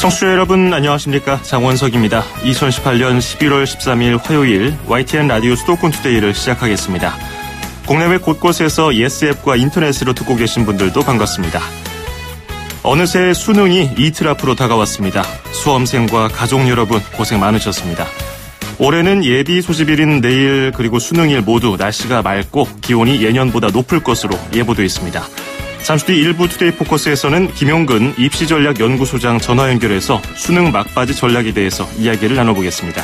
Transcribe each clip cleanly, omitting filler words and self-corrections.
청취자 여러분 안녕하십니까? 장원석입니다. 2018년 11월 13일 화요일 YTN 라디오 수도권 투데이를 시작하겠습니다. 국내외 곳곳에서 예스앱과 인터넷으로 듣고 계신 분들도 반갑습니다. 어느새 수능이 이틀 앞으로 다가왔습니다. 수험생과 가족 여러분 고생 많으셨습니다. 올해는 예비 소집일인 내일 그리고 수능일 모두 날씨가 맑고 기온이 예년보다 높을 것으로 예보돼 있습니다. 잠시 뒤 일부 투데이 포커스에서는 김용근 입시전략연구소장 전화 연결해서 수능 막바지 전략에 대해서 이야기를 나눠보겠습니다.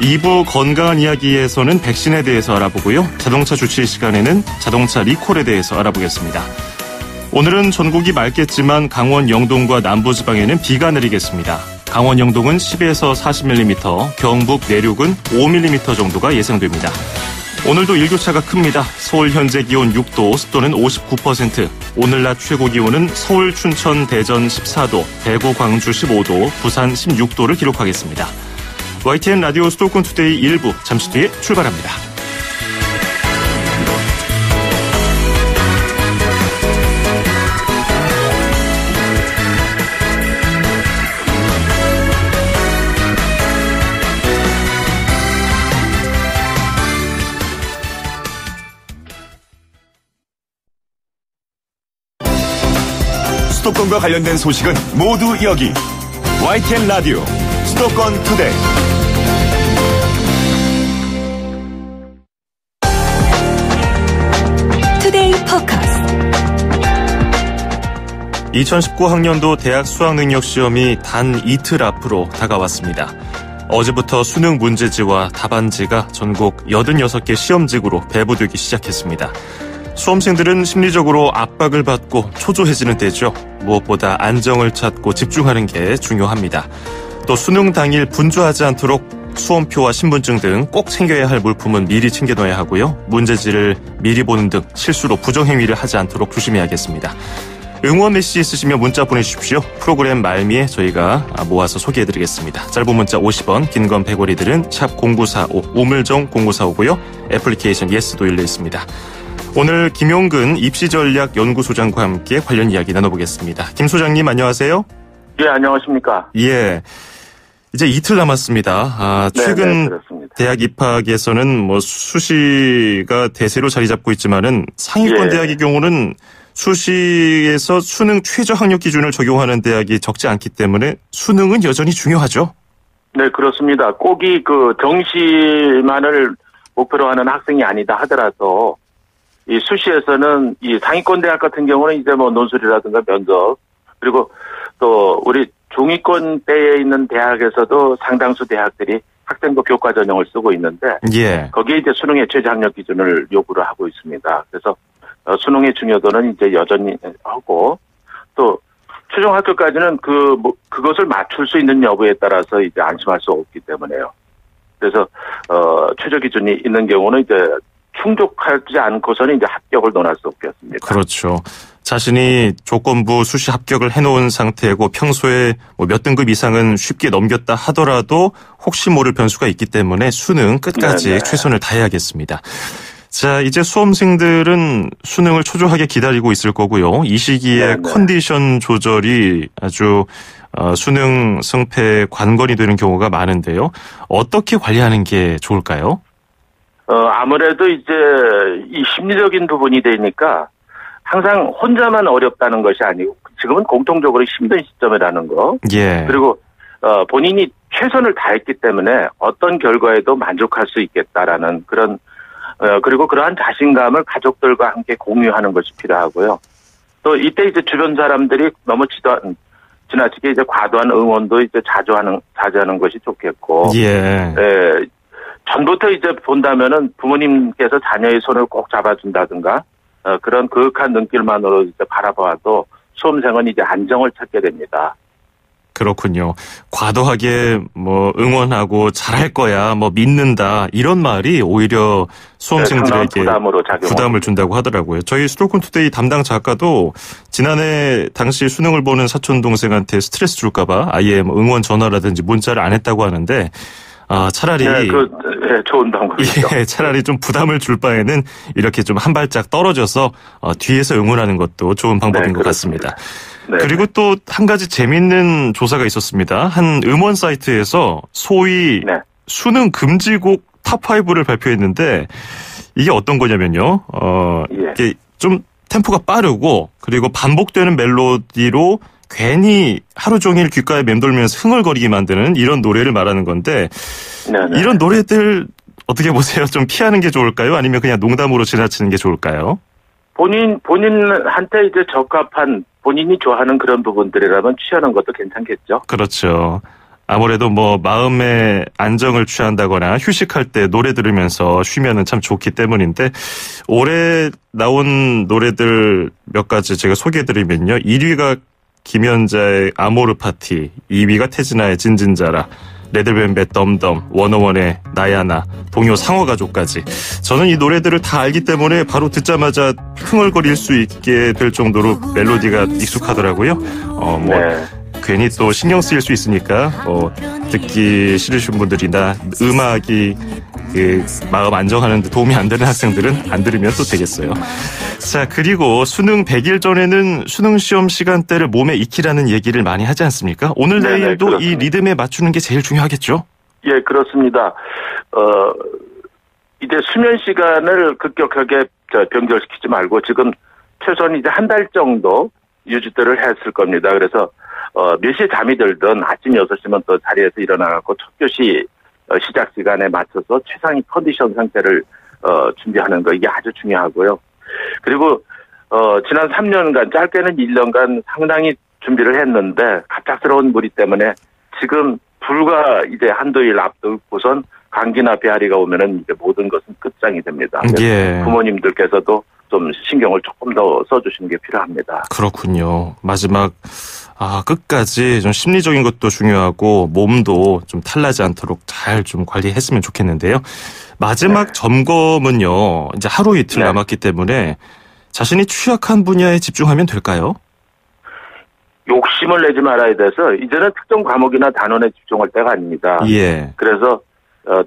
2부 건강한 이야기에서는 백신에 대해서 알아보고요. 자동차 주치 시간에는 자동차 리콜에 대해서 알아보겠습니다. 오늘은 전국이 맑겠지만 강원 영동과 남부지방에는 비가 내리겠습니다. 강원 영동은 10에서 40mm, 경북 내륙은 5mm 정도가 예상됩니다. 오늘도 일교차가 큽니다. 서울 현재 기온 6도, 습도는 59%. 오늘 낮 최고 기온은 서울, 춘천, 대전 14도, 대구, 광주 15도, 부산 16도를 기록하겠습니다. YTN 라디오 수도권 투데이 1부 잠시 뒤에 출발합니다. 수도권과 관련된 소식은 모두 여기 YTN 라디오 수도권 투데이. 투데이 포커스. 2019 학년도 대학 수학능력시험이 단 이틀 앞으로 다가왔습니다. 어제부터 수능 문제지와 답안지가 전국 86개 시험지구로 배부되기 시작했습니다. 수험생들은 심리적으로 압박을 받고 초조해지는 때죠. 무엇보다 안정을 찾고 집중하는 게 중요합니다. 또 수능 당일 분주하지 않도록 수험표와 신분증 등 꼭 챙겨야 할 물품은 미리 챙겨둬야 하고요. 문제지를 미리 보는 등 실수로 부정행위를 하지 않도록 조심해야겠습니다. 응원 메시지 있으시면 문자 보내주십시오. 프로그램 말미에 저희가 모아서 소개해드리겠습니다. 짧은 문자 50원, 긴 건 100원이들은 샵 0945, 우물정 0945고요. 애플리케이션 예스도 열려 있습니다. 오늘 김용근 입시전략연구소장과 함께 관련 이야기 나눠보겠습니다. 김 소장님 안녕하세요. 예, 안녕하십니까. 예, 이제 이틀 남았습니다. 최근 대학 입학에서는 수시가 대세로 자리 잡고 있지만은 상위권 대학의 경우는 수시에서 수능 최저 학력 기준을 적용하는 대학이 적지 않기 때문에 수능은 여전히 중요하죠. 네, 그렇습니다. 꼭 이 정시만을 목표로 하는 학생이 아니다 하더라도 이 수시에서는 이 상위권 대학 같은 경우는 이제 논술이라든가 면접, 그리고 또 우리 중위권대에 있는 대학에서도 상당수 대학들이 학생부 교과 전형을 쓰고 있는데, 예, 거기에 이제 수능의 최저 학력 기준을 요구를 하고 있습니다. 그래서 수능의 중요도는 이제 여전히 하고, 또 최종 합격까지는 그것을 맞출 수 있는 여부에 따라서 이제 안심할 수 없기 때문에요. 그래서 최저 기준이 있는 경우는 이제 충족하지 않고서는 이제 합격을 논할 수 없겠습니다. 그렇죠. 자신이 조건부 수시 합격을 해놓은 상태고 평소에 몇 등급 이상은 쉽게 넘겼다 하더라도 혹시 모를 변수가 있기 때문에 수능 끝까지 네네. 최선을 다해야겠습니다. 자, 이제 수험생들은 수능을 초조하게 기다리고 있을 거고요. 이 시기에 네네. 컨디션 조절이 아주 수능 승패에 관건이 되는 경우가 많은데요. 어떻게 관리하는 게 좋을까요? 아무래도 이제 이 심리적인 부분이 되니까 항상 혼자만 어렵다는 것이 아니고 지금은 공통적으로 힘든 시점이라는 거. 예. 그리고 본인이 최선을 다했기 때문에 어떤 결과에도 만족할 수 있겠다라는 그런 그리고 그러한 자신감을 가족들과 함께 공유하는 것이 필요하고요. 또 이때 이제 주변 사람들이 너무 지나치게 이제 과도한 응원도 이제 자제하는 것이 좋겠고. 예. 예. 전부터 이제 본다면은 부모님께서 자녀의 손을 꼭 잡아준다든가 그런 그윽한 눈길만으로 이제 바라봐도 수험생은 이제 안정을 찾게 됩니다. 그렇군요. 과도하게 응원하고 잘할 거야, 믿는다 이런 말이 오히려 수험생들에게 부담을 준다고 하더라고요. 저희 수도권 투데이 담당 작가도 지난해 당시 수능을 보는 사촌 동생한테 스트레스 줄까 봐 아예 응원 전화라든지 문자를 안 했다고 하는데 차라리 좋은 방법이죠. 예, 차라리 좀 부담을 줄 바에는 이렇게 좀 한 발짝 떨어져서 뒤에서 응원하는 것도 좋은 방법인 것 같습니다. 네. 그리고 또 한 가지 재미있는 조사가 있었습니다. 한 음원 사이트에서 소위 수능 금지곡 탑5를 발표했는데 이게 어떤 거냐면요. 이게 좀 템포가 빠르고 그리고 반복되는 멜로디로 괜히 하루 종일 귓가에 맴돌면서 흥얼거리게 만드는 이런 노래를 말하는 건데 이런 노래들 어떻게 보세요? 좀 피하는 게 좋을까요? 아니면 그냥 농담으로 지나치는 게 좋을까요? 본인한테 이제 적합한 본인이 좋아하는 그런 부분들이라면 취하는 것도 괜찮겠죠. 그렇죠. 아무래도 뭐 마음의 안정을 취한다거나 휴식할 때 노래 들으면서 쉬면은 참 좋기 때문인데 올해 나온 노래들 몇 가지 제가 소개해드리면요. 1위가 김연자의 아모르 파티, 2위가 태진아의 진진자라, 레드벨벳 덤덤, 워너원의 나야나, 동요 상어가족까지. 저는 이 노래들을 다 알기 때문에 바로 듣자마자 흥얼거릴 수 있게 될 정도로 멜로디가 익숙하더라고요. 괜히 또 신경 쓰일 수 있으니까 듣기 싫으신 분들이나 음악이 마음 안정하는 데 도움이 안 되는 학생들은 안 들으면 또 되겠어요. 자, 그리고 수능 100일 전에는 수능 시험 시간대를 몸에 익히라는 얘기를 많이 하지 않습니까? 오늘 내일도 그렇습니다. 이 리듬에 맞추는 게 제일 중요하겠죠? 예, 그렇습니다. 이제 수면 시간을 급격하게 변경시키지 말고 지금 최소한 이제 한 달 정도 유지들을 했을 겁니다. 그래서 몇 시에 잠이 들든 아침 6시면 또 자리에서 일어나고 첫 교시 시작 시간에 맞춰서 최상의 컨디션 상태를 준비하는 거 이게 아주 중요하고요. 그리고 지난 3년간 짧게는 1년간 상당히 준비를 했는데 갑작스러운 무리 때문에 지금 불과 이제 한두일 앞두고선 감기나 배앓이가 오면은 이제 모든 것은 끝장이 됩니다. 부모님들께서도 좀 신경을 조금 더 써주시는 게 필요합니다. 그렇군요. 마지막 끝까지 좀 심리적인 것도 중요하고 몸도 좀 탈나지 않도록 잘 좀 관리했으면 좋겠는데요. 마지막 점검은요. 이제 하루 이틀 남았기 때문에 자신이 취약한 분야에 집중하면 될까요? 욕심을 내지 말아야 돼서 이제는 특정 과목이나 단원에 집중할 때가 아닙니다. 예. 그래서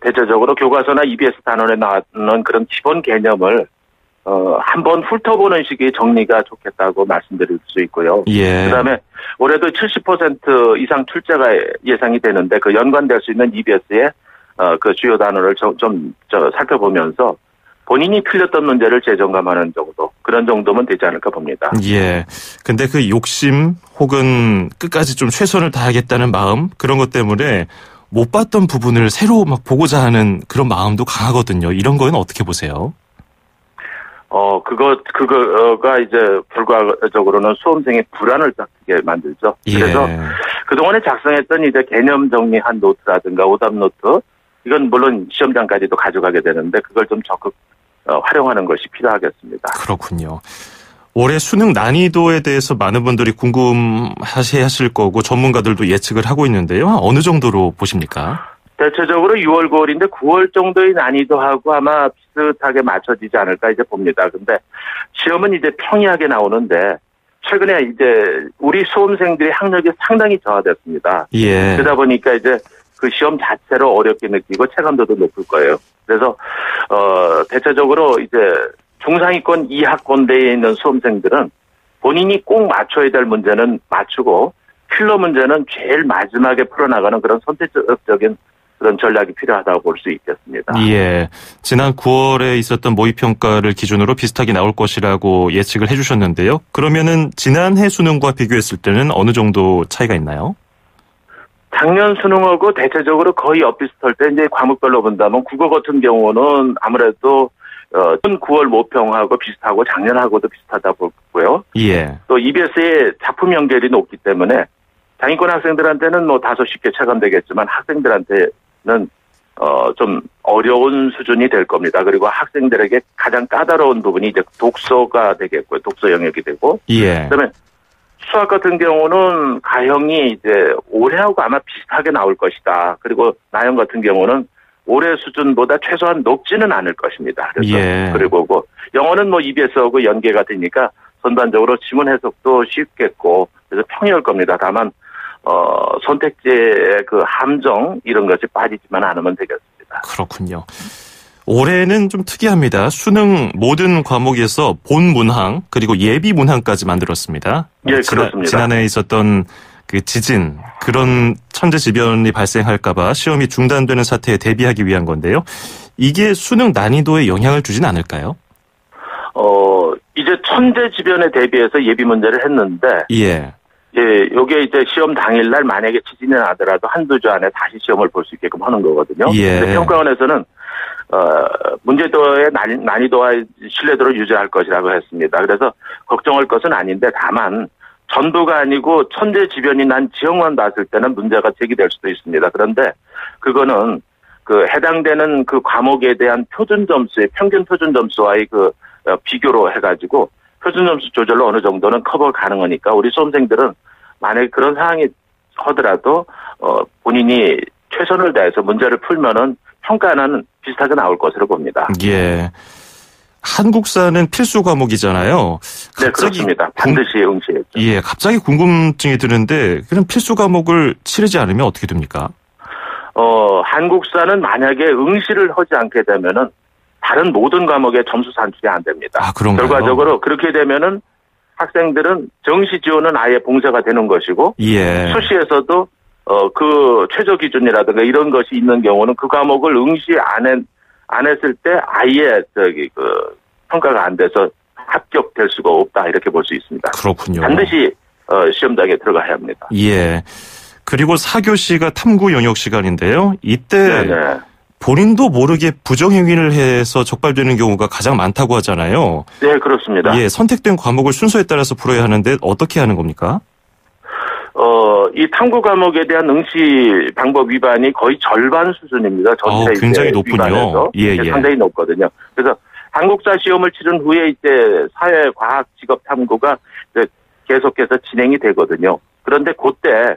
대체적으로 교과서나 EBS 단원에 나오는 그런 기본 개념을 한번 훑어보는 식의 정리가 좋겠다고 말씀드릴 수 있고요. 예. 그다음에 올해도 70% 이상 출제가 예상이 되는데 그 연관될 수 있는 EBS의 그 주요 단어를 좀 살펴보면서 본인이 틀렸던 문제를 재점검하는 정도, 그런 정도면 되지 않을까 봅니다. 예. 근데 그 욕심 혹은 끝까지 좀 최선을 다하겠다는 마음, 그런 것 때문에 못 봤던 부분을 새로 막 보고자 하는 그런 마음도 강하거든요. 이런 거는 어떻게 보세요? 그거가 이제 결과적으로는 수험생의 불안을 갖게 만들죠. 예. 그래서 그동안에 작성했던 이제 개념 정리한 노트라든가 오답 노트, 이건 물론 시험장까지도 가져가게 되는데 그걸 좀 적극 활용하는 것이 필요하겠습니다. 그렇군요. 올해 수능 난이도에 대해서 많은 분들이 궁금하실 거고 전문가들도 예측을 하고 있는데요. 어느 정도로 보십니까? 대체적으로 6월, 9월인데 9월 정도의 난이도하고 아마 비슷하게 맞춰지지 않을까 이제 봅니다. 근데 시험은 이제 평이하게 나오는데 최근에 이제 우리 수험생들의 학력이 상당히 저하됐습니다. 예. 그러다 보니까 이제 그 시험 자체로 어렵게 느끼고 체감도도 높을 거예요. 그래서 대체적으로 이제 중상위권 이하권대에 있는 수험생들은 본인이 꼭 맞춰야 될 문제는 맞추고 필러 문제는 제일 마지막에 풀어나가는 그런 선택적인 그런 전략이 필요하다고 볼 수 있겠습니다. 예. 지난 9월에 있었던 모의평가를 기준으로 비슷하게 나올 것이라고 예측을 해주셨는데요. 그러면은 지난해 수능과 비교했을 때는 어느 정도 차이가 있나요? 작년 수능하고 대체적으로 거의 엇비슷할 때 이제 과목별로 본다면 국어 같은 경우는 아무래도 9월 모평하고 비슷하고 작년하고도 비슷하다 보고요. 예. 또 EBS의 작품 연결이 높기 때문에 장인권 학생들한테는 뭐 다소 쉽게 체감되겠지만 학생들한테는 좀 어려운 수준이 될 겁니다. 그리고 학생들에게 가장 까다로운 부분이 이제 독서가 되겠고요. 독서 영역이 되고. 예. 그다음에 수학 같은 경우는 가형이 이제 올해하고 아마 비슷하게 나올 것이다. 그리고 나형 같은 경우는 올해 수준보다 최소한 높지는 않을 것입니다. 그래서 예. 그리고 영어는 뭐 EBS하고 연계가 되니까 전반적으로 지문 해석도 쉽겠고 그래서 평이할 겁니다. 다만 선택지의 그 함정 이런 것이 빠지지만 않으면 되겠습니다. 그렇군요. 올해는 좀 특이합니다. 수능 모든 과목에서 본 문항 그리고 예비 문항까지 만들었습니다. 예, 그렇습니다. 지난해 있었던 그 지진 그런 천재지변이 발생할까봐 시험이 중단되는 사태에 대비하기 위한 건데요. 이게 수능 난이도에 영향을 주진 않을까요? 이제 천재지변에 대비해서 예비 문제를 했는데, 예, 요게 이제 시험 당일날 만약에 지진이 나더라도 한두 주 안에 다시 시험을 볼 수 있게끔 하는 거거든요. 예. 평가원에서는 문제도의 난이도와 신뢰도를 유지할 것이라고 했습니다. 그래서 걱정할 것은 아닌데 다만 전부가 아니고 천재지변이 난 지역만 봤을 때는 문제가 제기될 수도 있습니다. 그런데 그거는 그 해당되는 그 과목에 대한 표준 점수의 평균 표준 점수와의 그 비교로 해가지고 표준 점수 조절로 어느 정도는 커버 가능하니까 우리 수험생들은 만약에 그런 상황이 하더라도 본인이 최선을 다해서 문제를 풀면은 평가는 비슷하게 나올 것으로 봅니다. 예. 한국사는 필수 과목이잖아요. 네, 그렇습니다. 반드시 응시했죠. 예, 갑자기 궁금증이 드는데 그럼 필수 과목을 치르지 않으면 어떻게 됩니까? 한국사는 만약에 응시를 하지 않게 되면은 다른 모든 과목에 점수 산출이 안 됩니다. 아, 그런가요? 결과적으로 그렇게 되면은 학생들은 정시 지원은 아예 봉쇄가 되는 것이고, 예. 수시에서도 그 최저 기준이라든가 이런 것이 있는 경우는 그 과목을 응시 안 했을 때 아예 평가가 안 돼서 합격될 수가 없다 이렇게 볼 수 있습니다. 그렇군요. 반드시 시험장에 들어가야 합니다. 예. 그리고 4교시가 탐구 영역 시간인데요. 이때 네네. 본인도 모르게 부정행위를 해서 적발되는 경우가 가장 많다고 하잖아요. 네, 그렇습니다. 예, 선택된 과목을 순서에 따라서 풀어야 하는데 어떻게 하는 겁니까? 이 탐구 과목에 대한 응시 방법 위반이 거의 절반 수준입니다. 전체 굉장히 높군요. 예, 상당히 높거든요. 그래서 한국사 시험을 치른 후에 이제 사회, 과학, 직업 탐구가 계속해서 진행이 되거든요. 그런데 그때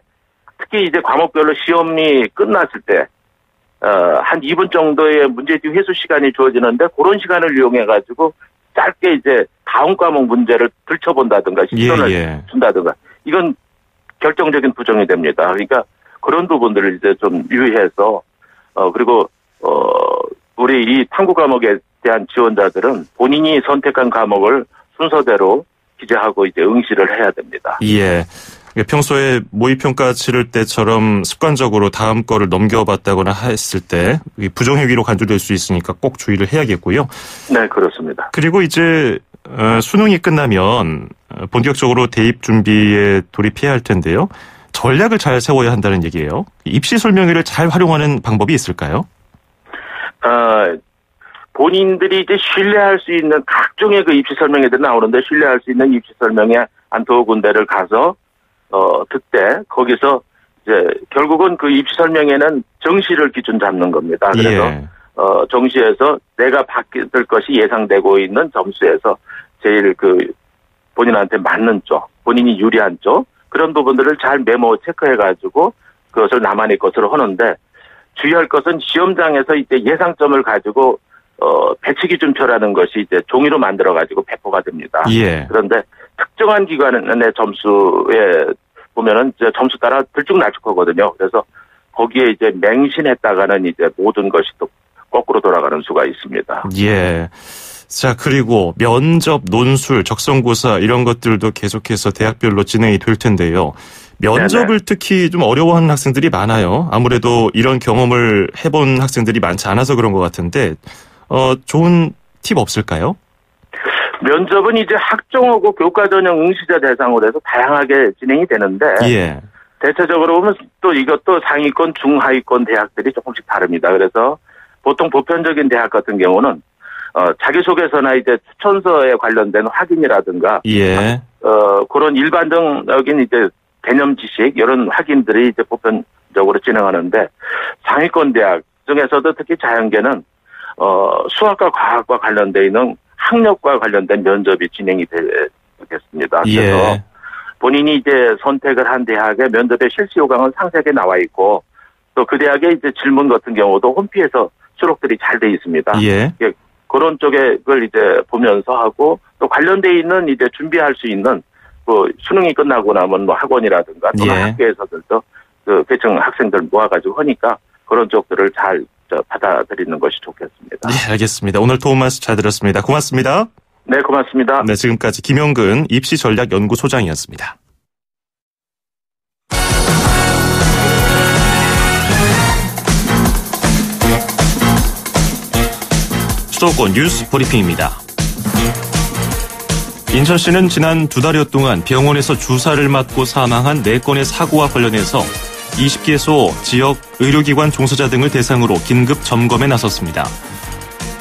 특히 이제 과목별로 시험이 끝났을 때 한 2분 정도의 문제집 회수 시간이 주어지는데 그런 시간을 이용해가지고 짧게 이제 다음 과목 문제를 들춰본다든가 시선을 준다든가 이건 결정적인 부정이 됩니다. 그러니까 그런 부분들을 이제 좀 유의해서 그리고 우리 이 탐구 과목에 대한 지원자들은 본인이 선택한 과목을 순서대로 기재하고 이제 응시를 해야 됩니다. 예. 평소에 모의평가 치를 때처럼 습관적으로 다음 거를 넘겨봤다거나 했을 때 부정행위로 간주될 수 있으니까 꼭 주의를 해야겠고요. 네, 그렇습니다. 그리고 이제 수능이 끝나면 본격적으로 대입 준비에 돌입해야 할 텐데요. 전략을 잘 세워야 한다는 얘기예요. 입시 설명회를 잘 활용하는 방법이 있을까요? 본인들이 이제 신뢰할 수 있는 각종의 그 입시 설명회들이 나오는데 신뢰할 수 있는 입시 설명회 한 두 군데를 가서 듣되 거기서 이제 결국은 그 입시 설명회는 정시를 기준 잡는 겁니다. 그래서 정시에서 내가 받을 것이 예상되고 있는 점수에서 제일 본인한테 맞는 쪽, 본인이 유리한 쪽 그런 부분들을 잘 메모 체크해가지고 그것을 나만의 것으로 하는데 주의할 것은 시험장에서 이제 예상점을 가지고 배치 기준표라는 것이 이제 종이로 만들어가지고 배포가 됩니다. 예. 그런데 특정한 기관의 점수에 보면은 이제 점수 따라 들쭉날쭉하거든요. 그래서 거기에 이제 맹신했다가는 이제 모든 것이 또 거꾸로 돌아가는 수가 있습니다. 예. 자, 그리고 면접, 논술, 적성고사 이런 것들도 계속해서 대학별로 진행이 될 텐데요. 면접을 네네. 특히 좀 어려워하는 학생들이 많아요. 아무래도 이런 경험을 해본 학생들이 많지 않아서 그런 것 같은데 좋은 팁 없을까요? 면접은 이제 학종하고 교과 전형 응시자 대상으로 해서 다양하게 진행이 되는데 예. 대체적으로 보면 또 이것도 상위권, 중하위권 대학들이 조금씩 다릅니다. 그래서 보통 보편적인 대학 같은 경우는 자기소개서나 이제 추천서에 관련된 확인이라든가 예. 그런 일반적인 이제 개념 지식 이런 확인들이 이제 보편적으로 진행하는데 상위권 대학 중에서도 특히 자연계는 수학과 과학과 관련돼 있는 학력과 관련된 면접이 진행이 되겠습니다. 예. 그래서 본인이 이제 선택을 한 대학의 면접의 실시 요강은 상세하게 나와 있고 또 그 대학의 이제 질문 같은 경우도 홈피에서 수록들이 잘 돼 있습니다. 예. 그런 쪽에 그걸 이제 보면서 하고 또 관련돼 있는 이제 준비할 수 있는 수능이 끝나고 나면 학원이라든가 또는 학교에서들도 계층 학생들 모아가지고 하니까 그런 쪽들을 잘 받아들이는 것이 좋겠습니다. 네, 알겠습니다. 오늘 도움 말씀 잘 들었습니다. 고맙습니다. 네, 고맙습니다. 네, 지금까지 김용근 입시전략연구소장이었습니다. 수도권 뉴스 브리핑입니다. 인천시는 지난 2달여 동안 병원에서 주사를 맞고 사망한 4건의 사고와 관련해서 20개소 지역 의료기관 종사자 등을 대상으로 긴급 점검에 나섰습니다.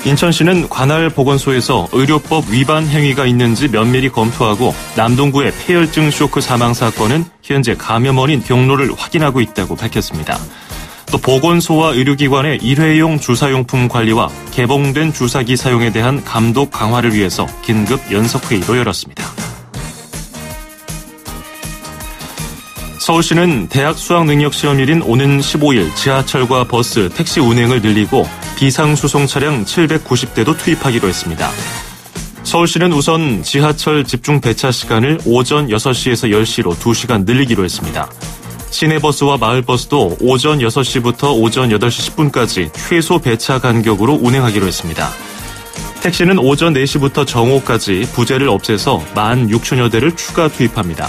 인천시는 관할 보건소에서 의료법 위반 행위가 있는지 면밀히 검토하고 남동구의 폐혈증 쇼크 사망 사건은 현재 감염 원인 경로를 확인하고 있다고 밝혔습니다. 또 보건소와 의료기관의 일회용 주사용품 관리와 개봉된 주사기 사용에 대한 감독 강화를 위해서 긴급 연석회의도 열었습니다. 서울시는 대학 수학능력시험일인 오는 15일 지하철과 버스, 택시 운행을 늘리고 비상수송 차량 790대도 투입하기로 했습니다. 서울시는 우선 지하철 집중 배차 시간을 오전 6시에서 10시로 2시간 늘리기로 했습니다. 시내버스와 마을버스도 오전 6시부터 오전 8시 10분까지 최소 배차 간격으로 운행하기로 했습니다. 택시는 오전 4시부터 정오까지 부재를 없애서 16,000여 대를 추가 투입합니다.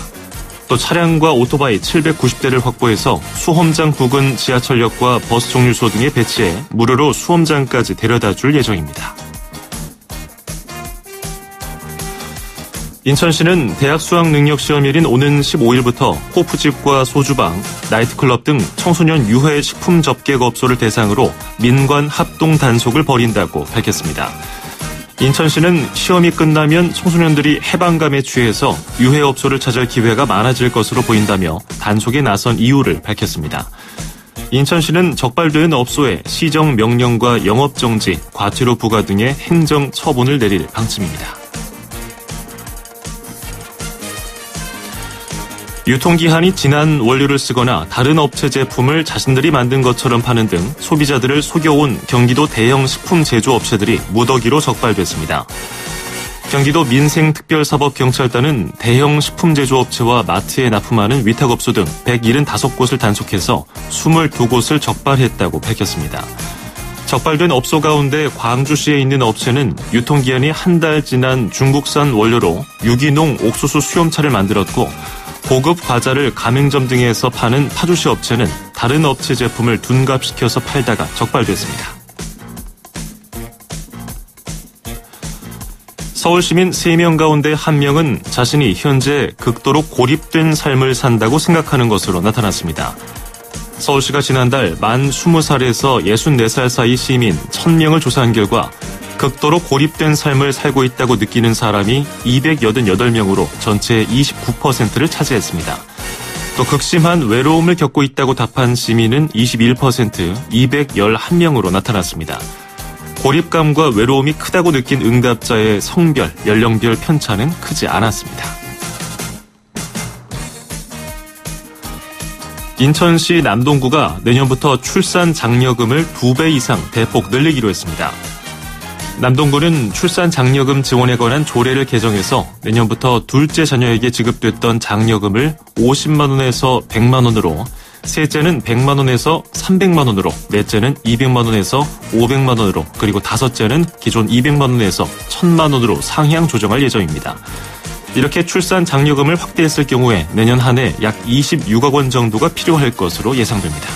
또 차량과 오토바이 790대를 확보해서 수험장 부근 지하철역과 버스 정류소 등에 배치해 무료로 수험장까지 데려다 줄 예정입니다. 인천시는 대학 수학능력시험일인 오는 15일부터 호프집과 소주방, 나이트클럽 등 청소년 유해 식품 접객업소를 대상으로 민관 합동 단속을 벌인다고 밝혔습니다. 인천시는 시험이 끝나면 청소년들이 해방감에 취해서 유해업소를 찾을 기회가 많아질 것으로 보인다며 단속에 나선 이유를 밝혔습니다. 인천시는 적발된 업소에 시정명령과 영업정지, 과태료 부과 등의 행정 처분을 내릴 방침입니다. 유통기한이 지난 원료를 쓰거나 다른 업체 제품을 자신들이 만든 것처럼 파는 등 소비자들을 속여온 경기도 대형 식품 제조업체들이 무더기로 적발됐습니다. 경기도 민생특별사법경찰단은 대형 식품 제조업체와 마트에 납품하는 위탁업소 등 175곳을 단속해서 22곳을 적발했다고 밝혔습니다. 적발된 업소 가운데 광주시에 있는 업체는 유통기한이 한 달 지난 중국산 원료로 유기농 옥수수 수염차를 만들었고 고급 과자를 가맹점 등에서 파는 파주시 업체는 다른 업체 제품을 둔갑시켜서 팔다가 적발됐습니다. 서울 시민 3명 가운데 1명은 자신이 현재 극도로 고립된 삶을 산다고 생각하는 것으로 나타났습니다. 서울시가 지난달 만 20살에서 64살 사이 시민 1000명을 조사한 결과 극도로 고립된 삶을 살고 있다고 느끼는 사람이 288명으로 전체의 29%를 차지했습니다. 또 극심한 외로움을 겪고 있다고 답한 시민은 21%, 211명으로 나타났습니다. 고립감과 외로움이 크다고 느낀 응답자의 성별, 연령별 편차는 크지 않았습니다. 인천시 남동구가 내년부터 출산 장려금을 2배 이상 대폭 늘리기로 했습니다. 남동구는 출산 장려금 지원에 관한 조례를 개정해서 내년부터 둘째 자녀에게 지급됐던 장려금을 50만 원에서 100만 원으로, 셋째는 100만 원에서 300만 원으로, 넷째는 200만 원에서 500만 원으로, 그리고 다섯째는 기존 200만 원에서 1000만 원으로 상향 조정할 예정입니다. 이렇게 출산 장려금을 확대했을 경우에 내년 한 해 약 26억 원 정도가 필요할 것으로 예상됩니다.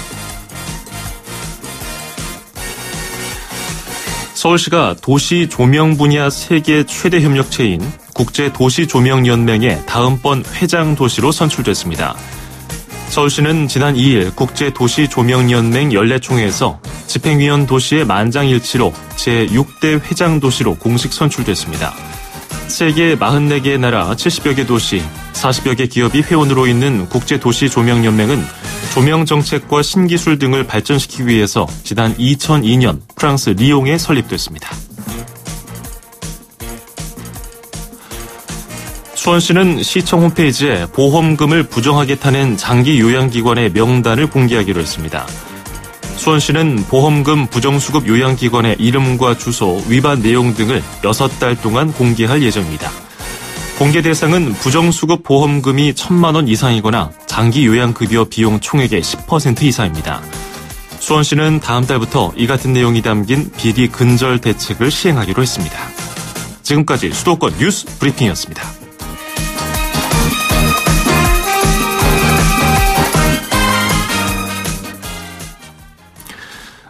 서울시가 도시 조명 분야 세계 최대 협력체인 국제도시조명연맹의 다음번 회장 도시로 선출됐습니다. 서울시는 지난 2일 국제도시조명연맹 연례총회에서 집행위원 도시의 만장일치로 제6대 회장 도시로 공식 선출됐습니다. 세계 44개의 나라 70여 개 도시, 40여 개 기업이 회원으로 있는 국제도시조명연맹은 조명 정책과 신기술 등을 발전시키기 위해서 지난 2002년 프랑스 리옹에 설립됐습니다. 수원시는 시청 홈페이지에 보험금을 부정하게 타낸 장기 요양기관의 명단을 공개하기로 했습니다. 수원시는 보험금 부정수급 요양기관의 이름과 주소, 위반 내용 등을 6달 동안 공개할 예정입니다. 공개 대상은 부정수급 보험금이 1,000만 원 이상이거나 장기 요양급여 비용 총액의 10% 이상입니다. 수원시는 다음 달부터 이 같은 내용이 담긴 비리 근절 대책을 시행하기로 했습니다. 지금까지 수도권 뉴스 브리핑이었습니다.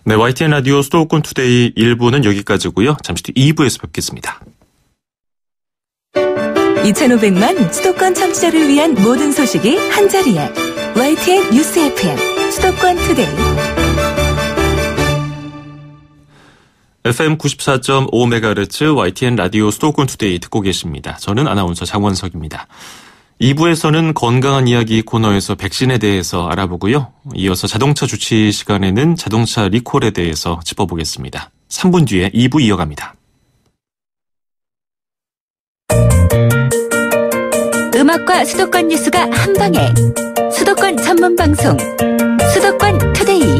네, YTN 라디오 수도권 투데이 1부는 여기까지고요. 잠시 뒤 2부에서 뵙겠습니다. 2,500만 수도권 청취자를 위한 모든 소식이 한자리에 YTN 뉴스 FM 수도권 투데이. FM 94.5MHz YTN 라디오 수도권 투데이 듣고 계십니다. 저는 아나운서 장원석입니다. 2부에서는 건강한 이야기 코너에서 백신에 대해서 알아보고요. 이어서 자동차 주치 시간에는 자동차 리콜에 대해서 짚어보겠습니다. 3분 뒤에 2부 이어갑니다. 음악과 수도권 뉴스가 한방에 수도권 전문 방송 수도권 투데이.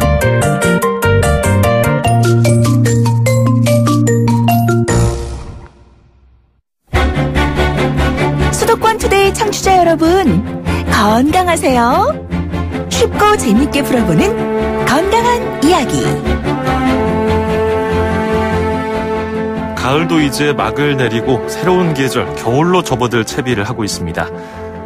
수도권 투데이 청취자 여러분, 건강하세요? 쉽고 재밌게 풀어보는 건강한 이야기. 가을도 이제 막을 내리고 새로운 계절, 겨울로 접어들 채비를 하고 있습니다.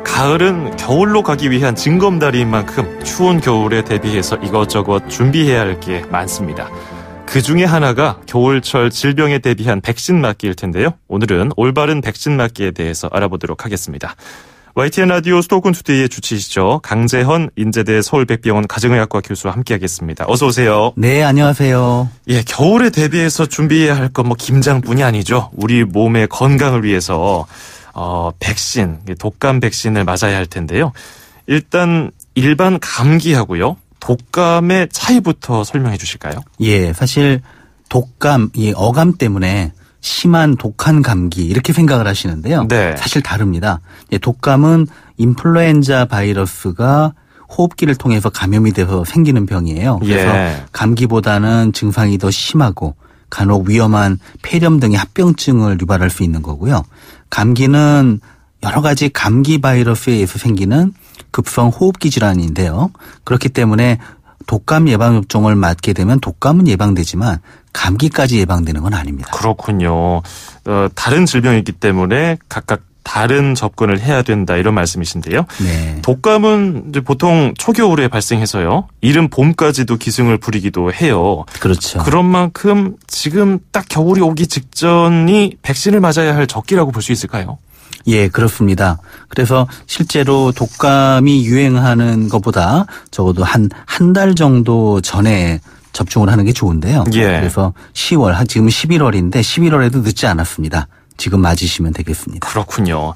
가을은 겨울로 가기 위한 징검다리인 만큼 추운 겨울에 대비해서 이것저것 준비해야 할 게 많습니다. 그 중에 하나가 겨울철 질병에 대비한 백신 맞기일 텐데요. 오늘은 올바른 백신 맞기에 대해서 알아보도록 하겠습니다. YTN 라디오 수도권 투데이의 주치시죠. 강재헌 인제대 서울백병원 가정의학과 교수와 함께하겠습니다. 어서 오세요. 네, 안녕하세요. 예, 겨울에 대비해서 준비해야 할 건 김장뿐이 아니죠. 우리 몸의 건강을 위해서 백신, 독감 백신을 맞아야 할 텐데요. 일단 일반 감기하고요. 독감의 차이부터 설명해 주실까요? 예, 사실 독감, 이 어감 때문에 심한 독한 감기 이렇게 생각을 하시는데요. 네. 사실 다릅니다. 예, 독감은 인플루엔자 바이러스가 호흡기를 통해서 감염이 돼서 생기는 병이에요. 그래서 감기보다는 증상이 더 심하고 간혹 위험한 폐렴 등의 합병증을 유발할 수 있는 거고요. 감기는 여러 가지 감기 바이러스에 의해서 생기는 급성 호흡기 질환인데요. 그렇기 때문에 독감 예방접종을 맞게 되면 독감은 예방되지만 감기까지 예방되는 건 아닙니다. 그렇군요. 다른 질병이기 때문에 각각 다른 접근을 해야 된다 이런 말씀이신데요. 네. 독감은 이제 보통 초겨울에 발생해서요. 이른 봄까지도 기승을 부리기도 해요. 그렇죠. 그런 만큼 지금 딱 겨울이 오기 직전이 백신을 맞아야 할 적기라고 볼 수 있을까요? 예, 그렇습니다. 그래서 실제로 독감이 유행하는 것보다 적어도 한 달 정도 전에 접종을 하는 게 좋은데요. 예. 그래서 10월, 지금 11월인데 11월에도 늦지 않았습니다. 지금 맞으시면 되겠습니다. 그렇군요.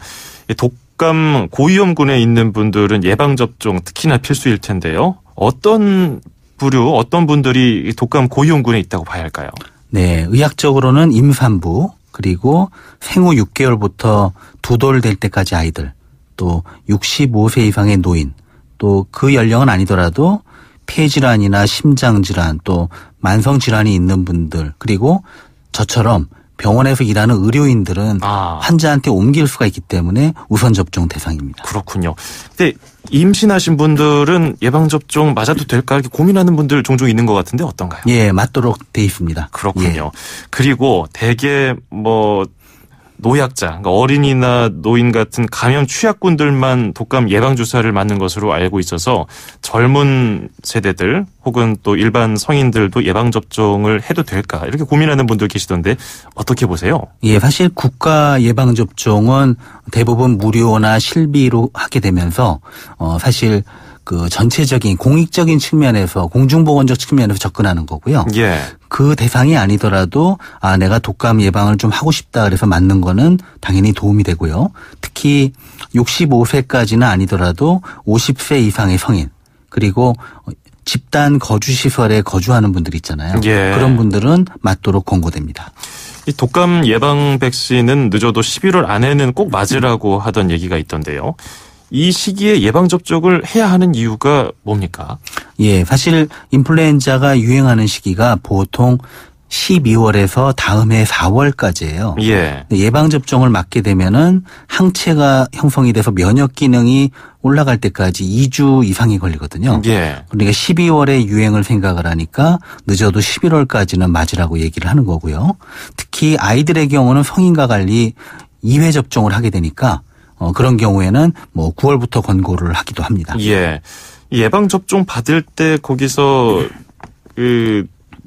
독감 고위험군에 있는 분들은 예방접종 특히나 필수일 텐데요. 어떤 부류, 어떤 분들이 독감 고위험군에 있다고 봐야 할까요? 네, 의학적으로는 임산부, 그리고 생후 6개월부터 2돌 될 때까지 아이들, 또 65세 이상의 노인, 또 그 연령은 아니더라도 폐질환이나 심장질환, 또 만성질환이 있는 분들, 그리고 저처럼 병원에서 일하는 의료인들은 환자한테 옮길 수가 있기 때문에 우선 접종 대상입니다. 그렇군요. 근데 임신하신 분들은 예방접종 맞아도 될까 이렇게 고민하는 분들 종종 있는 것 같은데 어떤가요? 예, 맞도록 돼 있습니다. 그렇군요. 예. 그리고 대개 노약자, 그러니까 어린이나 노인 같은 감염 취약군들만 독감 예방주사를 맞는 것으로 알고 있어서 젊은 세대들 혹은 또 일반 성인들도 예방접종을 해도 될까 이렇게 고민하는 분들 계시던데 어떻게 보세요? 예, 사실 국가 예방접종은 대부분 무료나 실비로 하게 되면서 사실 그 전체적인 공익적인 측면에서 공중보건적 측면에서 접근하는 거고요. 예. 그 대상이 아니더라도 내가 독감 예방을 좀 하고 싶다 그래서 맞는 거는 당연히 도움이 되고요. 특히 65세까지는 아니더라도 50세 이상의 성인 그리고 집단 거주시설에 거주하는 분들 있잖아요. 예. 그런 분들은 맞도록 권고됩니다. 이 독감 예방 백신은 늦어도 11월 안에는 꼭 맞으라고 하던 얘기가 있던데요. 이 시기에 예방접종을 해야 하는 이유가 뭡니까? 예, 사실 인플루엔자가 유행하는 시기가 보통 12월에서 다음 해 4월까지예요. 예. 예방접종을 맞게 되면은 항체가 형성이 돼서 면역 기능이 올라갈 때까지 2주 이상이 걸리거든요. 예. 그러니까 12월에 유행을 생각을 하니까 늦어도 11월까지는 맞으라고 얘기를 하는 거고요. 특히 아이들의 경우는 성인과 달리 2회 접종을 하게 되니까 그런 경우에는 뭐 9월부터 권고를 하기도 합니다. 예. 예방접종 받을 때 거기서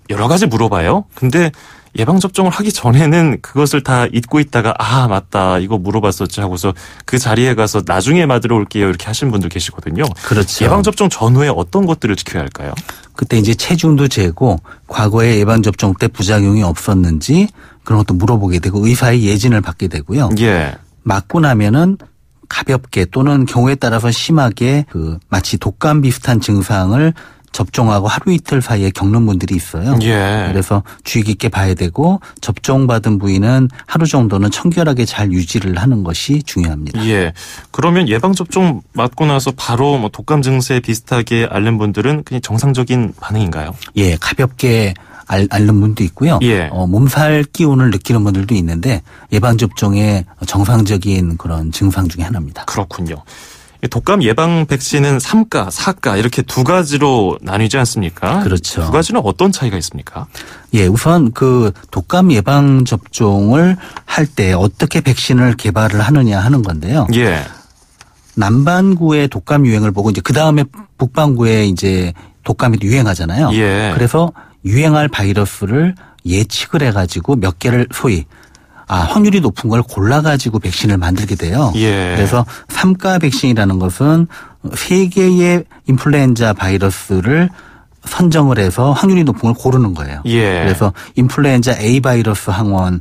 여러 가지 물어봐요. 근데 예방접종을 하기 전에는 그것을 다 잊고 있다가 아 맞다 이거 물어봤었지 하고서 그 자리에 가서 나중에 맞으러 올게요 이렇게 하신 분들 계시거든요. 그렇죠. 예방접종 전후에 어떤 것들을 지켜야 할까요? 그때 이제 체중도 재고 과거에 예방접종 때 부작용이 없었는지 그런 것도 물어보게 되고 의사의 예진을 받게 되고요. 예. 맞고 나면은 가볍게 또는 경우에 따라서 심하게 마치 독감 비슷한 증상을 접종하고 하루 이틀 사이에 겪는 분들이 있어요. 예. 그래서 주의 깊게 봐야 되고 접종받은 부위는 하루 정도는 청결하게 잘 유지를 하는 것이 중요합니다. 예. 그러면 예방접종 맞고 나서 바로 뭐 독감 증세 비슷하게 앓는 분들은 그냥 정상적인 반응인가요? 예, 가볍게 앓는 분도 있고요. 예. 몸살 기운을 느끼는 분들도 있는데 예방접종의 정상적인 그런 증상 중에 하나입니다. 그렇군요. 독감 예방 백신은 3가, 4가 이렇게 두 가지로 나뉘지 않습니까? 그렇죠. 두 가지는 어떤 차이가 있습니까? 예, 우선 독감 예방 접종을 할 때 어떻게 백신을 개발을 하느냐 하는 건데요. 예. 남반구의 독감 유행을 보고 이제 그 다음에 북반구에 이제 독감이 유행하잖아요. 예. 그래서 유행할 바이러스를 예측을 해가지고 몇 개를 소위 확률이 높은 걸 골라가지고 백신을 만들게 돼요. 예. 그래서 3가 백신이라는 것은 3개의 인플루엔자 바이러스를 선정을 해서 확률이 높은 걸 고르는 거예요. 예. 그래서 인플루엔자 A 바이러스 항원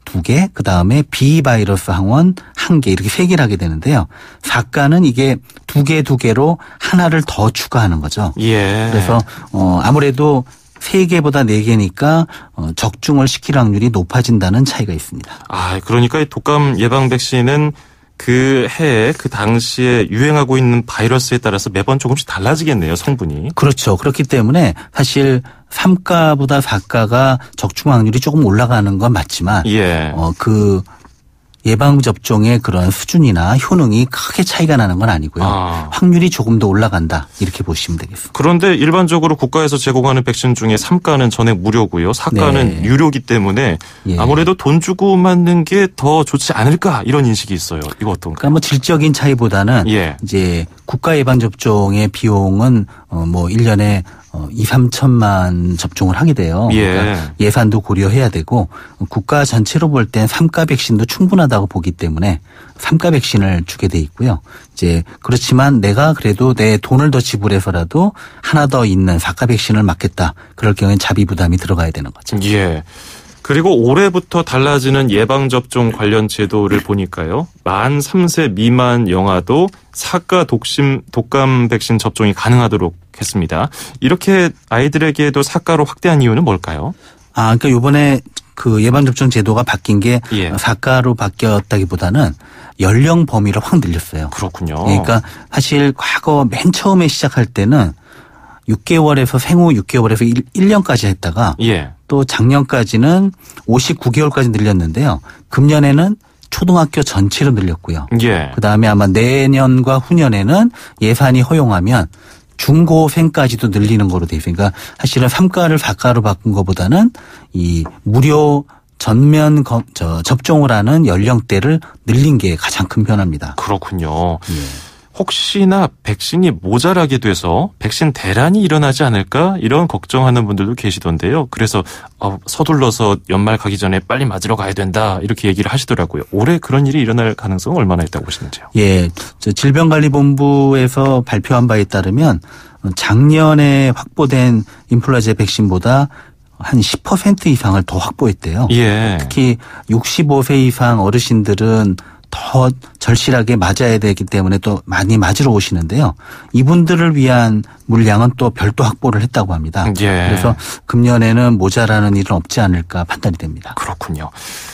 2개, 그 다음에 B 바이러스 항원 1개 이렇게 3개를 하게 되는데요. 4가는 이게 2개로 하나를 더 추가하는 거죠. 예. 그래서 아무래도 3개보다 4개니까 적중을 시킬 확률이 높아진다는 차이가 있습니다. 그러니까 독감 예방 백신은 그 해에 그 당시에 유행하고 있는 바이러스에 따라서 매번 조금씩 달라지겠네요, 성분이. 그렇죠. 그렇기 때문에 사실 3가보다 4가가 적중 확률이 조금 올라가는 건 맞지만 예. 예방접종의 그런 수준이나 효능이 크게 차이가 나는 건 아니고요. 확률이 조금 더 올라간다 이렇게 보시면 되겠습니다. 그런데 일반적으로 국가에서 제공하는 백신 중에 3가는 전액 무료고요. 4가는 네. 유료기 때문에 예. 아무래도 돈 주고 맞는 게 더 좋지 않을까 이런 인식이 있어요. 이거 어떤가요? 그러니까 질적인 차이보다는 예. 이제 국가 예방접종의 비용은 1년에 2, 3천만 접종을 하게 돼요. 예. 그러니까 예산도 고려해야 되고 국가 전체로 볼 땐 3가 백신도 충분하다고 보기 때문에 3가 백신을 주게 돼 있고요. 이제 그렇지만 내가 그래도 내 돈을 더 지불해서라도 하나 더 있는 4가 백신을 맞겠다. 그럴 경우엔 자비 부담이 들어가야 되는 거죠. 예. 그리고 올해부터 달라지는 예방접종 관련 제도를 보니까요. 만 3세 미만 영아도 4가 독감 백신 접종이 가능하도록 했습니다. 이렇게 아이들에게도 4가로 확대한 이유는 뭘까요? 그러니까 이번에 그 예방접종 제도가 바뀐 게 예. 4가로 바뀌었다기보다는 연령 범위를 확 늘렸어요. 그렇군요. 그러니까 사실 과거 맨 처음에 시작할 때는 6개월에서 생후 6개월에서 1년까지 했다가 예. 또 작년까지는 59개월까지 늘렸는데요. 금년에는 초등학교 전체로 늘렸고요. 예. 그다음에 아마 내년과 후년에는 예산이 허용하면 중고생까지도 늘리는 거로 돼 있어요. 그러니까 사실은 3가를 4가로 바꾼 것보다는 이 무료 전면 접종을 하는 연령대를 늘린 게 가장 큰 변화입니다. 그렇군요. 예. 혹시나 백신이 모자라게 돼서 백신 대란이 일어나지 않을까 이런 걱정하는 분들도 계시던데요. 그래서 서둘러서 연말 가기 전에 빨리 맞으러 가야 된다 이렇게 얘기를 하시더라고요. 올해 그런 일이 일어날 가능성은 얼마나 있다고 보시는지요? 예, 질병관리본부에서 발표한 바에 따르면 작년에 확보된 인플루엔자 백신보다 한 10% 이상을 더 확보했대요. 예. 특히 65세 이상 어르신들은 더 절실하게 맞아야 되기 때문에 또 많이 맞으러 오시는데요. 이분들을 위한 물량은 또 별도 확보를 했다고 합니다. 예. 그래서 금년에는 모자라는 일은 없지 않을까 판단이 됩니다. 그렇군요.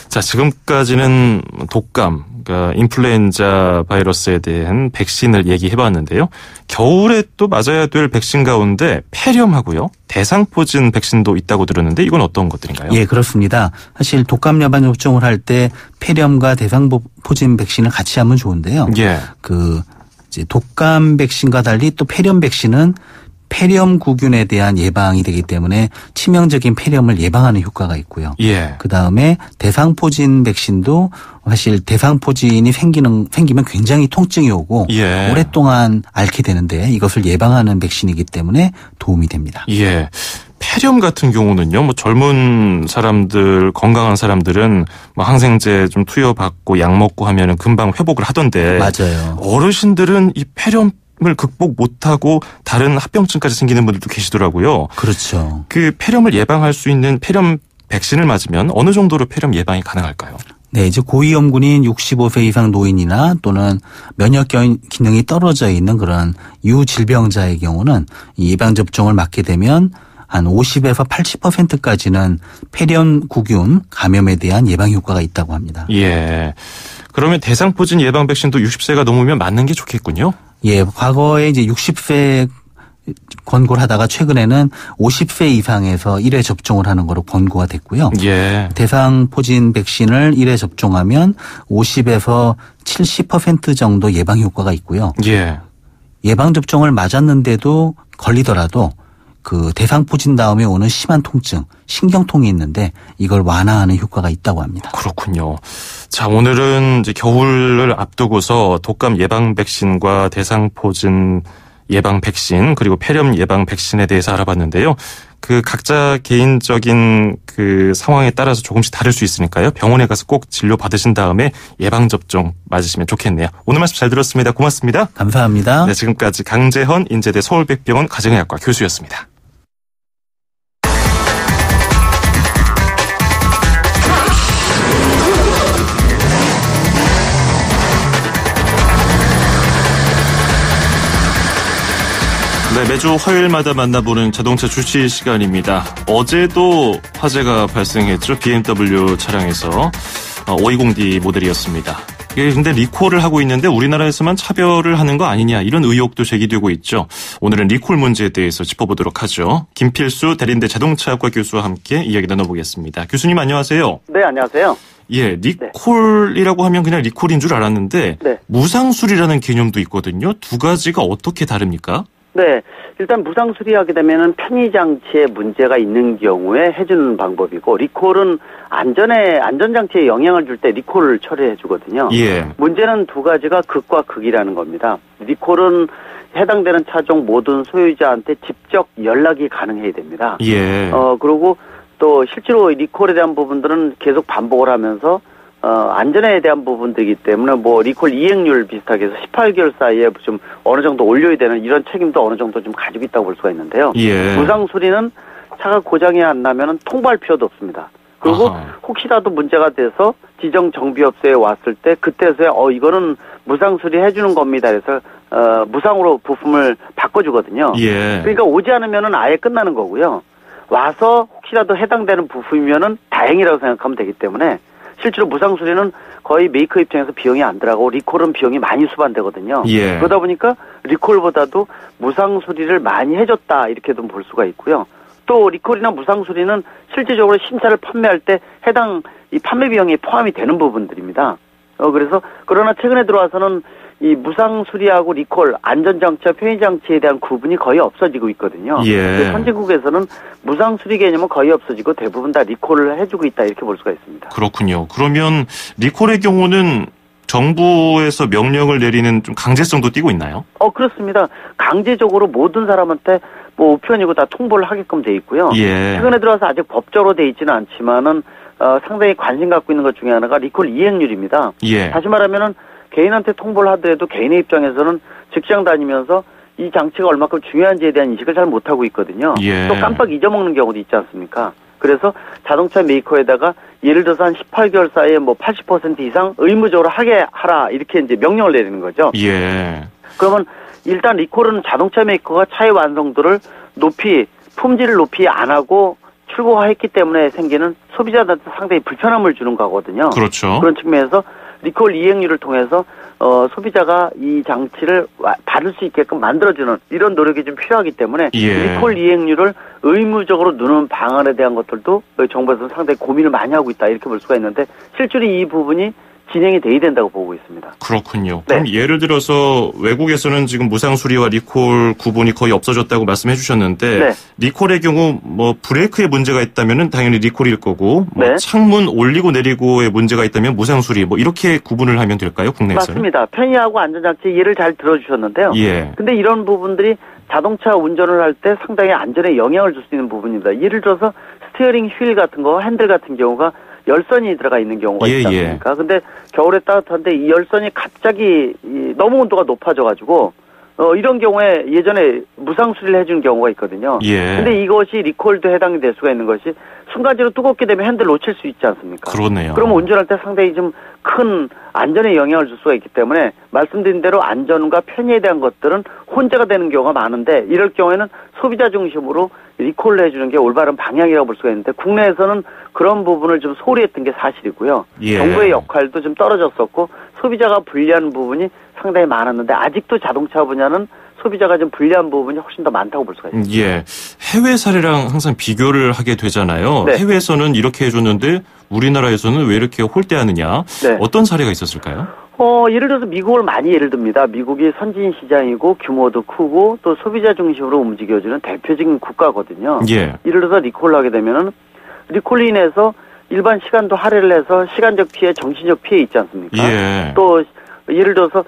자, 지금까지는 독감, 그러니까 인플루엔자 바이러스에 대한 백신을 얘기해봤는데요. 겨울에 또 맞아야 될 백신 가운데 폐렴하고요, 대상포진 백신도 있다고 들었는데 이건 어떤 것들인가요? 예, 그렇습니다. 사실 독감 예방 접종을 할 때 폐렴과 대상포진 백신을 같이 하면 좋은데요. 예. 이제 독감 백신과 달리 또 폐렴 백신은 폐렴구균에 대한 예방이 되기 때문에 치명적인 폐렴을 예방하는 효과가 있고요. 예. 그다음에 대상포진 백신도 사실 대상포진이 생기면 굉장히 통증이 오고 예. 오랫동안 앓게 되는데 이것을 예방하는 백신이기 때문에 도움이 됩니다. 예. 폐렴 같은 경우는요, 뭐 젊은 사람들, 건강한 사람들은 뭐 항생제 좀 투여받고 약 먹고 하면은 금방 회복을 하던데. 맞아요. 어르신들은 이 폐렴을 극복 못하고 다른 합병증까지 생기는 분들도 계시더라고요. 그렇죠. 그 폐렴을 예방할 수 있는 폐렴 백신을 맞으면 어느 정도로 폐렴 예방이 가능할까요? 네, 이제 고위험군인 65세 이상 노인이나 또는 면역 기능이 떨어져 있는 그런 유질병자의 경우는 이 예방접종을 맞게 되면 한 50에서 80%까지는 폐렴구균 감염에 대한 예방 효과가 있다고 합니다. 예. 그러면 대상포진 예방 백신도 60세가 넘으면 맞는 게 좋겠군요. 예, 과거에 이제 60세 권고를 하다가 최근에는 50세 이상에서 1회 접종을 하는 거로 권고가 됐고요. 예. 대상포진 백신을 1회 접종하면 50에서 70% 정도 예방 효과가 있고요. 예. 예방 접종을 맞았는데도 걸리더라도 그 대상포진 다음에 오는 심한 통증, 신경통이 있는데 이걸 완화하는 효과가 있다고 합니다. 그렇군요. 자, 오늘은 이제 겨울을 앞두고서 독감 예방 백신과 대상포진 예방 백신 그리고 폐렴 예방 백신에 대해서 알아봤는데요. 그 각자 개인적인 그 상황에 따라서 조금씩 다를 수 있으니까요. 병원에 가서 꼭 진료 받으신 다음에 예방 접종 맞으시면 좋겠네요. 오늘 말씀 잘 들었습니다. 고맙습니다. 감사합니다. 네, 지금까지 강재헌 인제대 서울백병원 가정의학과 교수였습니다. 네, 매주 화요일마다 만나보는 자동차 주시 시간입니다. 어제도 화재가 발생했죠. BMW 차량에서 520D 모델이었습니다. 근데 리콜을 하고 있는데 우리나라에서만 차별을 하는 거 아니냐 이런 의혹도 제기되고 있죠. 오늘은 리콜 문제에 대해서 짚어보도록 하죠. 김필수 대린대 자동차학과 교수와 함께 이야기 나눠보겠습니다. 교수님 안녕하세요. 네, 안녕하세요. 예, 리콜이라고 하면 그냥 리콜인 줄 알았는데 네. 무상수리라는 개념도 있거든요. 두 가지가 어떻게 다릅니까? 네, 일단 무상수리하게 되면은 편의장치에 문제가 있는 경우에 해주는 방법이고, 리콜은 안전장치에 영향을 줄 때 리콜을 처리해 주거든요. 예. 문제는 두 가지가 극과 극이라는 겁니다. 리콜은 해당되는 차종 모든 소유자한테 직접 연락이 가능해야 됩니다. 예. 그리고 또 실제로 리콜에 대한 부분들은 계속 반복을 하면서 안전에 대한 부분들이기 때문에 뭐 리콜 이행률 비슷하게 해서 18개월 사이에 좀 어느 정도 올려야 되는 이런 책임도 어느 정도 좀 가지고 있다고 볼 수가 있는데요. 예. 무상 수리는 차가 고장이 안 나면은 통보할 필요도 없습니다. 그리고 혹시라도 문제가 돼서 지정 정비업소에 왔을 때 그때서야 이거는 무상 수리 해주는 겁니다. 그래서 무상으로 부품을 바꿔주거든요. 예. 그러니까 오지 않으면은 아예 끝나는 거고요. 와서 혹시라도 해당되는 부품이면은 다행이라고 생각하면 되기 때문에. 실제로 무상 수리는 거의 메이커 입장에서 비용이 안 들어가고 리콜은 비용이 많이 수반되거든요. 예. 그러다 보니까 리콜보다도 무상 수리를 많이 해줬다 이렇게도 볼 수가 있고요. 또 리콜이나 무상 수리는 실질적으로 신차를 판매할 때 해당 이 판매 비용이 포함이 되는 부분들입니다. 그래서 그러나 최근에 들어와서는 이 무상 수리하고 리콜, 안전장치와 편의장치에 대한 구분이 거의 없어지고 있거든요. 예. 선진국에서는 무상 수리 개념은 거의 없어지고 대부분 다 리콜을 해주고 있다 이렇게 볼 수가 있습니다. 그렇군요. 그러면 리콜의 경우는 정부에서 명령을 내리는 좀 강제성도 띄고 있나요? 그렇습니다. 강제적으로 모든 사람한테 뭐 우편이고 다 통보를 하게끔 돼 있고요. 예. 최근에 들어와서 아직 법적으로 돼 있지는 않지만은 상당히 관심 갖고 있는 것 중에 하나가 리콜 이행률입니다. 예. 다시 말하면은 개인한테 통보를 하더라도 개인의 입장에서는 직장 다니면서 이 장치가 얼마큼 중요한지에 대한 인식을 잘 못하고 있거든요. 예. 또 깜빡 잊어먹는 경우도 있지 않습니까? 그래서 자동차 메이커에다가 예를 들어서 한 18개월 사이에 뭐 80% 이상 의무적으로 하게 하라 이렇게 이제 명령을 내리는 거죠. 예. 그러면 일단 리콜은 자동차 메이커가 차의 완성도를 품질을 높이 안 하고 출고했기 때문에 생기는 소비자들한테 상당히 불편함을 주는 거거든요. 그렇죠. 그런 측면에서 리콜 이행률을 통해서 소비자가 이 장치를 받을 수 있게끔 만들어주는 이런 노력이 좀 필요하기 때문에 리콜 이행률을 의무적으로 누는 방안에 대한 것들도 정부에서는 상당히 고민을 많이 하고 있다 이렇게 볼 수가 있는데 실제로 이 부분이 진행이 돼야 된다고 보고 있습니다. 그렇군요. 그럼 예를 들어서 외국에서는 지금 무상 수리와 리콜 구분이 거의 없어졌다고 말씀해 주셨는데 리콜의 경우 뭐 브레이크에 문제가 있다면은 당연히 리콜일 거고 뭐 창문 올리고 내리고에 문제가 있다면 무상 수리 뭐 이렇게 구분을 하면 될까요? 국내에서는? 맞습니다. 편의하고 안전장치 예를 잘 들어주셨는데요. 근데 이런 부분들이 자동차 운전을 할 때 상당히 안전에 영향을 줄 수 있는 부분입니다. 예를 들어서 스티어링 휠 같은 거, 핸들 같은 경우가 열선이 들어가 있는 경우가 있지 않습니까? 근데 겨울에 따뜻한데 이 열선이 갑자기 너무 온도가 높아져가지고 이런 경우에 예전에 무상 수리를 해준 경우가 있거든요. 근데 이것이 리콜도 해당이 될 수가 있는 것이 순간적으로 뜨겁게 되면 핸들 놓칠 수 있지 않습니까? 그렇네요. 그러면 운전할 때 상당히 좀 큰 안전에 영향을 줄 수가 있기 때문에 말씀드린 대로 안전과 편의에 대한 것들은 혼재가 되는 경우가 많은데 이럴 경우에는 소비자 중심으로 리콜을 해주는 게 올바른 방향이라고 볼 수가 있는데 국내에서는 그런 부분을 좀 소홀히 했던 게 사실이고요. 정부의 역할도 좀 떨어졌었고 소비자가 불리한 부분이 상당히 많았는데 아직도 자동차 분야는 소비자가 좀 불리한 부분이 훨씬 더 많다고 볼 수가 있습니다. 해외 사례랑 항상 비교를 하게 되잖아요. 해외에서는 이렇게 해줬는데 우리나라에서는 왜 이렇게 홀대하느냐. 어떤 사례가 있었을까요? 예를 들어서 미국을 많이 예를 듭니다. 미국이 선진 시장이고 규모도 크고 또 소비자 중심으로 움직여주는 대표적인 국가거든요. 예를 들어서 리콜을 하게 되면은 리콜로 인해서 일반 시간도 할애를 해서 시간적 피해, 정신적 피해 있지 않습니까? 또 예를 들어서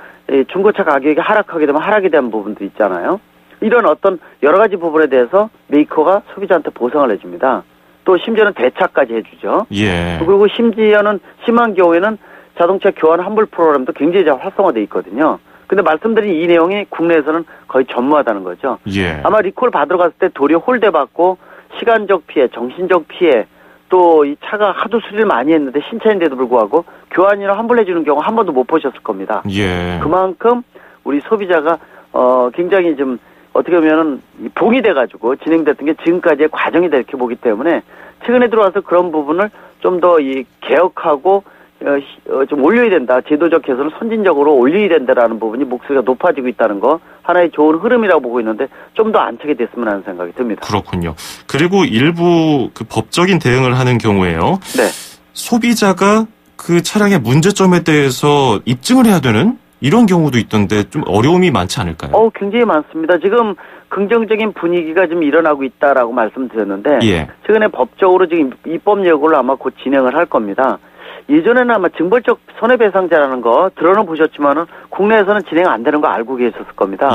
중고차 가격이 하락하게 되면 하락에 대한 부분도 있잖아요. 이런 어떤 여러 가지 부분에 대해서 메이커가 소비자한테 보상을 해줍니다. 또 심지어는 대차까지 해주죠. 그리고 심지어는 심한 경우에는 자동차 교환 환불 프로그램도 굉장히 잘 활성화되어 있거든요. 근데 말씀드린 이 내용이 국내에서는 거의 전무하다는 거죠. 아마 리콜 받으러 갔을 때 도리어 홀대받고 시간적 피해, 정신적 피해 또 이 차가 하도 수리를 많이 했는데 신차인데도 불구하고 교환이나 환불해주는 경우 한 번도 못 보셨을 겁니다. 그만큼 우리 소비자가 굉장히 좀 어떻게 보면은 봉이 돼가지고 진행됐던 게 지금까지의 과정이다 이렇게 보기 때문에 최근에 들어와서 그런 부분을 좀 더 이 개혁하고 좀 올려야 된다. 제도적 개선을 선진적으로 올려야 된다라는 부분이 목소리가 높아지고 있다는 거 하나의 좋은 흐름이라고 보고 있는데 좀 더 안착이 됐으면 하는 생각이 듭니다. 그렇군요. 그리고 일부 그 법적인 대응을 하는 경우에요. 소비자가 그 차량의 문제점에 대해서 입증을 해야 되는 이런 경우도 있던데 좀 어려움이 많지 않을까요? 굉장히 많습니다. 지금 긍정적인 분위기가 좀 일어나고 있다라고 말씀드렸는데 최근에 법적으로 지금 입법 예고를 아마 곧 진행을 할 겁니다. 예전에는 아마 징벌적 손해배상제라는 거 들어는 보셨지만은 국내에서는 진행 안 되는 거 알고 계셨을 겁니다.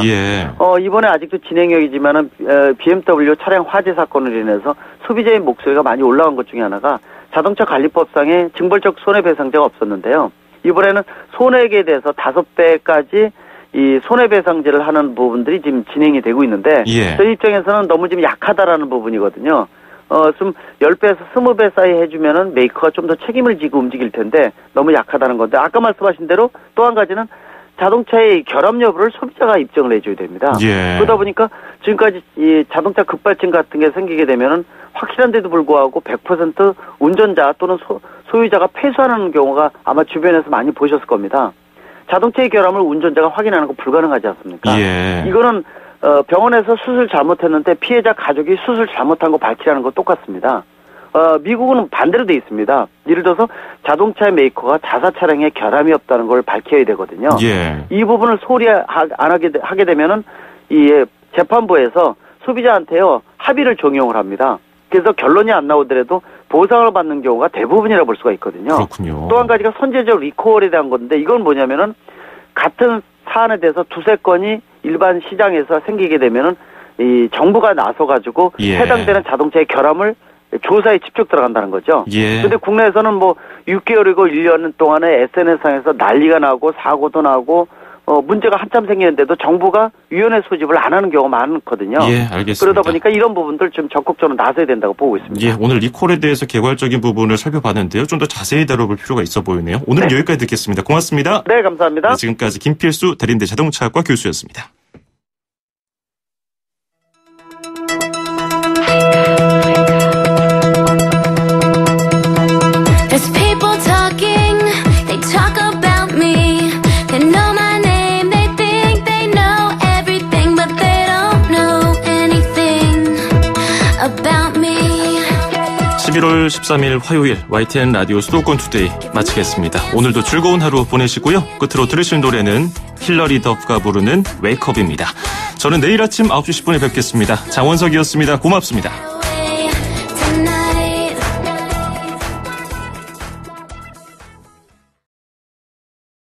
이번에 아직도 진행형이지만은 BMW 차량 화재 사건으로 인해서 소비자의 목소리가 많이 올라간 것 중에 하나가 자동차 관리법상에 징벌적 손해배상제가 없었는데요. 이번에는 손해액에 대해서 5배까지 이 손해배상제를 하는 부분들이 지금 진행이 되고 있는데 저희 입장에서는 너무 좀 약하다라는 부분이거든요. 좀 10배에서 20배 사이 해주면은 메이커가 좀 더 책임을 지고 움직일 텐데 너무 약하다는 건데 아까 말씀하신 대로 또 한 가지는 자동차의 결함 여부를 소비자가 입증을 해줘야 됩니다. 그러다 보니까 지금까지 이 자동차 급발진 같은 게 생기게 되면은 확실한데도 불구하고 100% 운전자 또는 소유자가 패소하는 경우가 아마 주변에서 많이 보셨을 겁니다. 자동차의 결함을 운전자가 확인하는 거 불가능하지 않습니까? 이거는 병원에서 수술 잘못했는데 피해자 가족이 수술 잘못한 거 밝히라는 거 똑같습니다. 미국은 반대로 돼 있습니다. 예를 들어서 자동차의 메이커가 자사 차량에 결함이 없다는 걸 밝혀야 되거든요. 이 부분을 소홀히 안 하게 되면은 이 재판부에서 소비자한테요 합의를 종용을 합니다. 그래서 결론이 안 나오더라도 보상을 받는 경우가 대부분이라 볼 수가 있거든요. 또 한 가지가 선제적 리콜에 대한 건데 이건 뭐냐면은 같은 사안에 대해서 두세 건이 일반 시장에서 생기게 되면은 이 정부가 나서가지고 해당되는 자동차의 결함을 조사에 직접 들어간다는 거죠. 근데 국내에서는 뭐 6개월이고 1년 동안에 SNS상에서 난리가 나고 사고도 나고 문제가 한참 생기는데도 정부가 위원회 소집을 안 하는 경우가 많거든요. 알겠습니다. 그러다 보니까 이런 부분들 좀 적극적으로 나서야 된다고 보고 있습니다. 오늘 리콜에 대해서 개괄적인 부분을 살펴봤는데요. 좀 더 자세히 다뤄볼 필요가 있어 보이네요. 오늘은 여기까지 듣겠습니다. 고맙습니다. 네, 감사합니다. 지금까지 김필수 대림대 자동차학과 교수였습니다. 11월 13일 화요일 YTN 라디오 수도권 투데이 마치겠습니다. 오늘도 즐거운 하루 보내시고요. 끝으로 들으실 노래는 힐러리 더프가 부르는 웨이크업입니다. 저는 내일 아침 9시 10분에 뵙겠습니다. 장원석이었습니다. 고맙습니다.